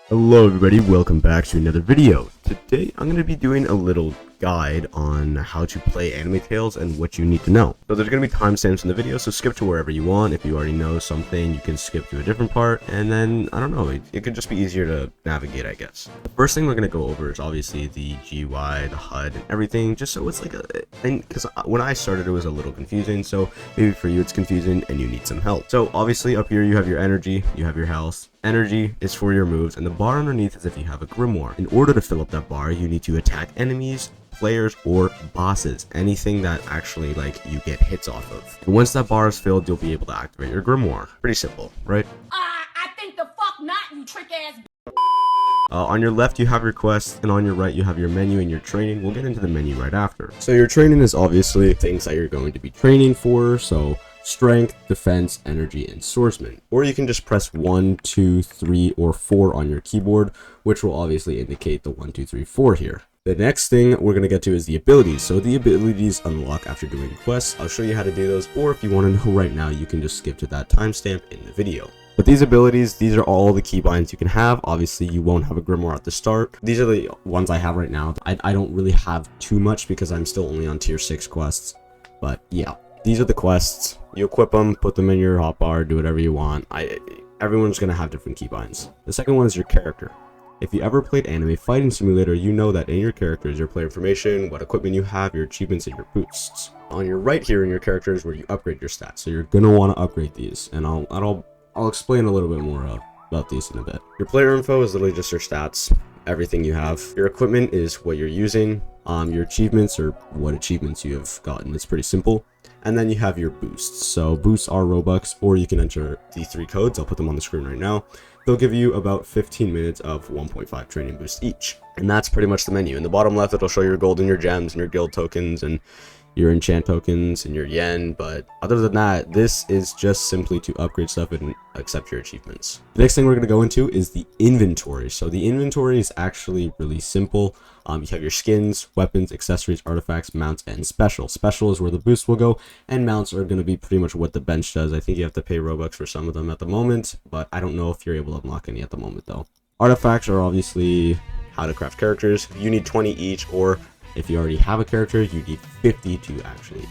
Hello everybody, welcome back to another video. Today I'm going to be doing a little guide on how to play Anime Tales and what you need to know. So there's going to be timestamps in the video, so skip to wherever you want. If you already know something, you can skip to a different part, and then, I don't know, it could just be easier to navigate, I guess. The first thing we're going to go over is obviously the GUI, the HUD, and everything, just so it's like because when I started it was a little confusing, so maybe for you it's confusing and you need some help. So obviously up here you have your energy, you have your health. Energy is for your moves, and the bar underneath is if you have a Grimoire. In order to fill up that bar, you need to attack enemies, players, or bosses. Anything that actually, like, you get hits off of. And once that bar is filled, you'll be able to activate your Grimoire. Pretty simple, right? I think the fuck not, you trick ass. On your left, you have your quests, and on your right, you have your menu and your training. We'll get into the menu right after. So your training is obviously things that you're going to be training for, so strength, defense, energy, and swordsman. Or you can just press 1, 2, 3, or 4 on your keyboard, which will obviously indicate the 1, 2, 3, 4 here. The next thing we're going to get to is the abilities. So the abilities unlock after doing quests. I'll show you how to do those, or if you want to know right now, you can just skip to that timestamp in the video. But these abilities, these are all the keybinds you can have. Obviously, you won't have a Grimoire at the start. These are the ones I have right now. I don't really have too much because I'm still only on tier 6 quests. But yeah, these are the quests. You equip them, put them in your hotbar, do whatever you want. Everyone's going to have different keybinds. The second one is your character. If you ever played Anime Fighting Simulator, you know that in your character is your player information, what equipment you have, your achievements, and your boosts. On your right here in your character is where you upgrade your stats. So you're going to want to upgrade these, and I'll explain a little bit more about these in a bit. Your player info is literally just your stats, everything you have. Your equipment is what you're using. Your achievements are what achievements you have gotten. It's pretty simple. And then you have your boosts. So boosts are Robux, or you can enter the 3 codes. I'll put them on the screen right now. They'll give you about 15 minutes of 1.5 training boosts each. And that's pretty much the menu. In the bottom left, it'll show your gold and your gems and your guild tokens and your enchant tokens and your yen, but other than that, this is just simply to upgrade stuff and accept your achievements. The next thing we're going to go into is the inventory. So the inventory is actually really simple. You have your skins, weapons, accessories, artifacts, mounts, and special. Special is where the boost will go, and mounts are going to be pretty much what the bench does. I think you have to pay Robux for some of them at the moment, but I don't know if you're able to unlock any at the moment though. Artifacts are obviously how to craft characters. You need 20 each, or if you already have a character, you need 50 to actually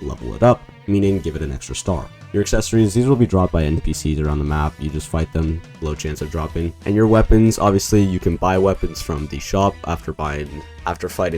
level it up, meaning give it an extra star. Your accessories, these will be dropped by NPCs around the map. You just fight them, low chance of dropping. And your weapons, obviously you can buy weapons from the shop after fighting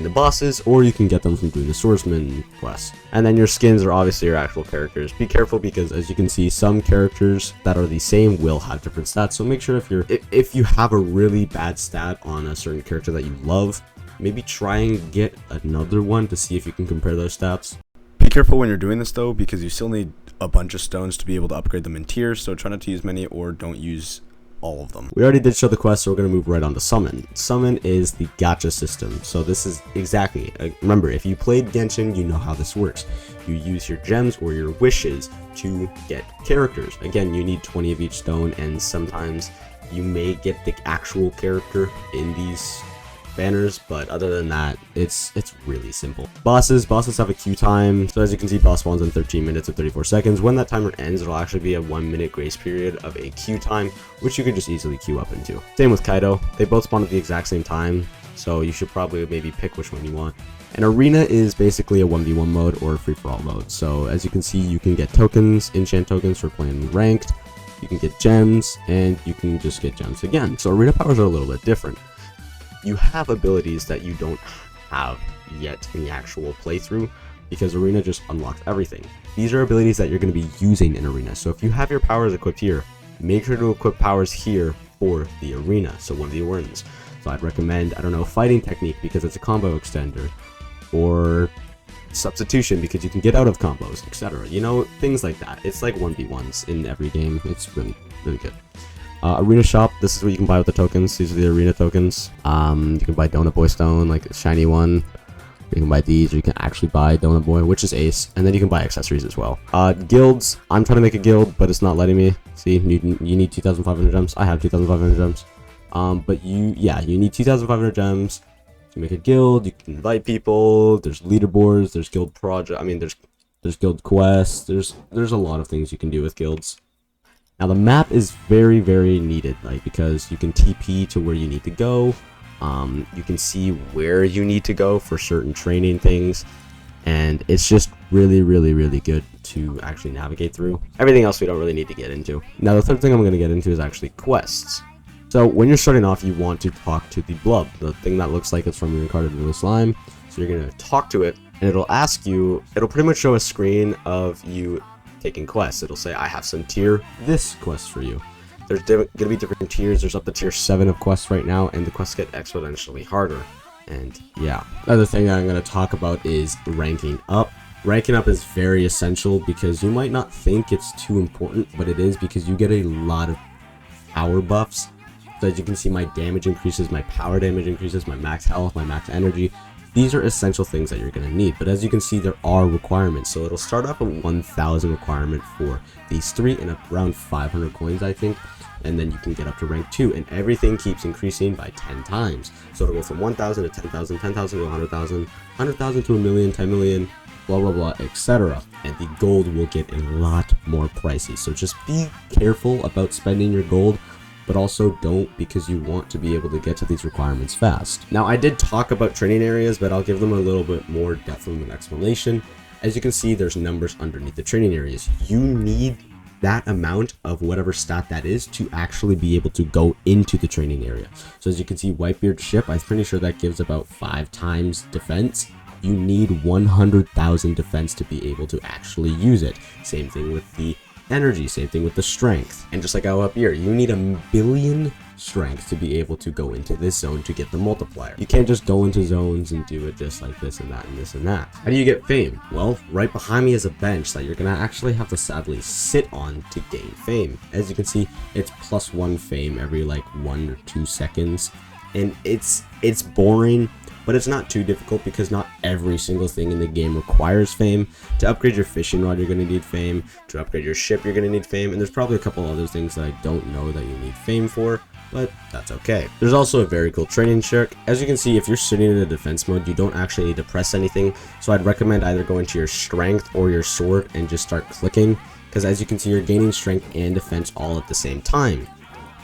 the bosses, or you can get them from doing the swordsman quest. And then your skins are obviously your actual characters. Be careful because as you can see, some characters that are the same will have different stats. So make sure if you have a really bad stat on a certain character that you love, maybe try and get another one to see if you can compare those stats. Be careful when you're doing this though, because you still need a bunch of stones to be able to upgrade them in tiers, so try not to use many or don't use all of them. We already did show the quest, so we're going to move right on to summon. Summon is the gacha system. So this is exactly, remember, if you played Genshin, you know how this works. You use your gems or your wishes to get characters. Again, you need 20 of each stone, and sometimes you may get the actual character in these banners, but other than that, it's really simple. Bosses have a queue time. So as you can see, boss spawns in 13 minutes and 34 seconds. When that timer ends, it'll actually be a 1-minute grace period of a queue time, which you can just easily queue up into. Same with Kaido. They both spawn at the exact same time, so you should probably maybe pick which one you want. An arena is basically a 1v1 mode or a free-for-all mode. So as you can see, you can get tokens, enchant tokens for playing ranked. You can get gems, and you can just get gems again. So arena powers are a little bit different. You have abilities that you don't have yet in the actual playthrough because Arena just unlocks everything. These are abilities that you're going to be using in Arena. So if you have your powers equipped here, make sure to equip powers here for the Arena, so one of the wins. So I'd recommend, I don't know, fighting technique because it's a combo extender, or substitution because you can get out of combos, etc. You know, things like that. It's like 1v1s in every game. It's really, really good. Arena shop, this is what you can buy with the tokens. These are the arena tokens. You can buy Donut Boy Stone, like a shiny one. You can buy these, or you can actually buy Donut Boy, which is ace. And then you can buy accessories as well. Guilds, I'm trying to make a guild, but it's not letting me. See, you need 2,500 gems. I have 2,500 gems. But you need 2,500 gems to make a guild. You can invite people. There's leaderboards. There's guild project. I mean, there's guild quests. There's a lot of things you can do with guilds. Now the map is very, very needed, like, because you can TP to where you need to go. You can see where you need to go for certain training things, and it's just really, really, really good to actually navigate through. Everything else we don't really need to get into. Now the third thing I'm going to get into is actually quests. So when you're starting off, you want to talk to the blub, the thing that looks like it's from reincarnated into a slime. So you're going to talk to it, and it'll ask you, it'll pretty much show a screen of you taking quests. It'll say, I have some tier this quest for you. There's going to be different tiers. There's up to tier 7 of quests right now, and the quests get exponentially harder. And yeah, another thing that I'm going to talk about is ranking up. Ranking up is very essential because you might not think it's too important, but it is, because you get a lot of power buffs. So as you can see, my damage increases, my power damage increases, my max health, my max energy. These are essential things that you're going to need, but as you can see, there are requirements. So it'll start off at 1,000 requirement for these 3 and around 500 coins, I think. And then you can get up to rank 2, and everything keeps increasing by 10 times. So it'll go from 1,000 to 10,000, 10,000 to 100,000, 100,000 to a million, 10 million, blah, blah, blah, etc. And the gold will get a lot more pricey. So just be careful about spending your gold, but also don't, because you want to be able to get to these requirements fast. Now, I did talk about training areas, but I'll give them a little bit more depth of an explanation. As you can see, there's numbers underneath the training areas. You need that amount of whatever stat that is to actually be able to go into the training area. So as you can see, Whitebeard's ship, I'm pretty sure that gives about 5 times defense. You need 100,000 defense to be able to actually use it. Same thing with the energy, same thing with the strength. And just like I up here, you need 1 billion strength to be able to go into this zone to get the multiplier. You can't just go into zones and do it just like this and that and this and that. How do you get fame? Well, right behind me is a bench that you're gonna actually have to sadly sit on to gain fame. As you can see, it's +1 fame every like 1 or 2 seconds. And it's boring, but it's not too difficult because not every single thing in the game requires fame. To upgrade your fishing rod, you're going to need fame. To upgrade your ship, you're going to need fame. And there's probably a couple other things that I don't know that you need fame for, but that's okay. There's also a very cool training trick. As you can see, if you're sitting in a defense mode, you don't actually need to press anything. So I'd recommend either going to your strength or your sword and just start clicking, because as you can see, you're gaining strength and defense all at the same time.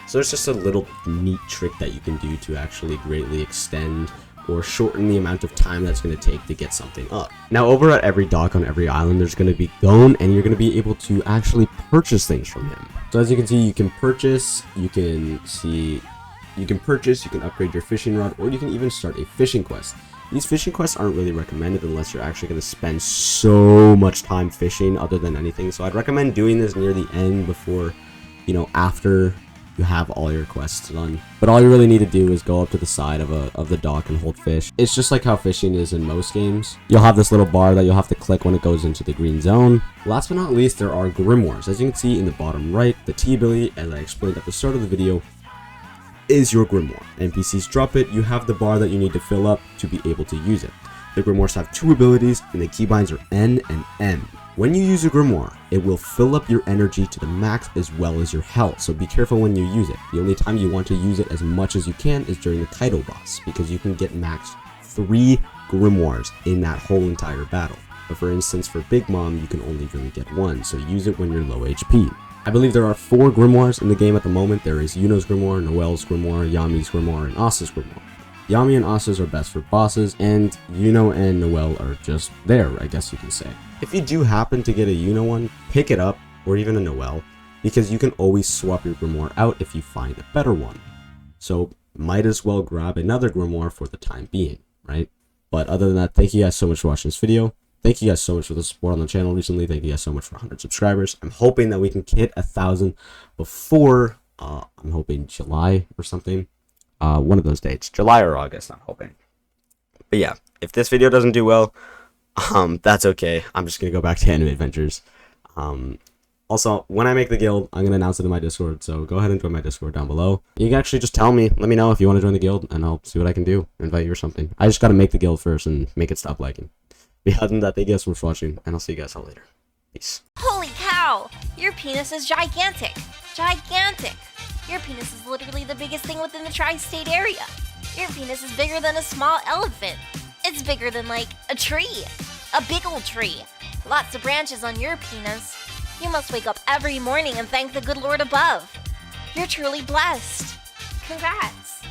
So it's just a little neat trick that you can do to actually greatly extend or shorten the amount of time that's going to take to get something up. Now, over at every dock on every island, there's going to be Gon, and you're going to be able to actually purchase things from him. So as you can see, you can purchase, you can upgrade your fishing rod, or you can even start a fishing quest. These fishing quests aren't really recommended unless you're actually going to spend so much time fishing other than anything. So I'd recommend doing this near the end before, after you have all your quests done. But all you really need to do is go up to the side of the dock and hold fish. It's just like how fishing is in most games. You'll have this little bar that you'll have to click when it goes into the green zone. Last but not least, there are Grimoires. As you can see in the bottom right, the T ability, as I explained at the start of the video, is your Grimoire. NPCs drop it, you have the bar that you need to fill up to be able to use it. The Grimoires have 2 abilities, and the keybinds are N and M. When you use a Grimoire, it will fill up your energy to the max as well as your health, so be careful when you use it. The only time you want to use it as much as you can is during the Kaido boss, because you can get max 3 Grimoires in that whole entire battle. But for instance, for Big Mom, you can only really get 1, so use it when you're low HP. I believe there are 4 Grimoires in the game at the moment. There is Yuno's Grimoire, Noelle's Grimoire, Yami's Grimoire, and Asa's Grimoire. Yami and Asa's are best for bosses, and Yuno and Noelle are just there, I guess you can say. If you do happen to get a Yuno one, pick it up, or even a Noelle, because you can always swap your Grimoire out if you find a better one. So, might as well grab another Grimoire for the time being, right? But other than that, thank you guys so much for watching this video. Thank you guys so much for the support on the channel recently. Thank you guys so much for 100 subscribers. I'm hoping that we can hit 1,000 before, I'm hoping July or something. One of those dates, July or August, I'm hoping. But yeah, if this video doesn't do well, that's okay. I'm just gonna go back to Anime Adventures. Also, when I make the guild, I'm gonna announce it in my Discord, so go ahead and join my Discord down below. You can actually just tell me, let me know if you want to join the guild, and I'll see what I can do, invite you or something. I just gotta make the guild first and make it stop lagging. But other than that, thank you guys so much for watching, and I'll see you guys all later. Peace. Holy cow! Your penis is gigantic! Gigantic! Your penis is literally the biggest thing within the tri-state area. Your penis is bigger than a small elephant. It's bigger than, like, a tree. A big old tree. Lots of branches on your penis. You must wake up every morning and thank the good Lord above. You're truly blessed. Congrats.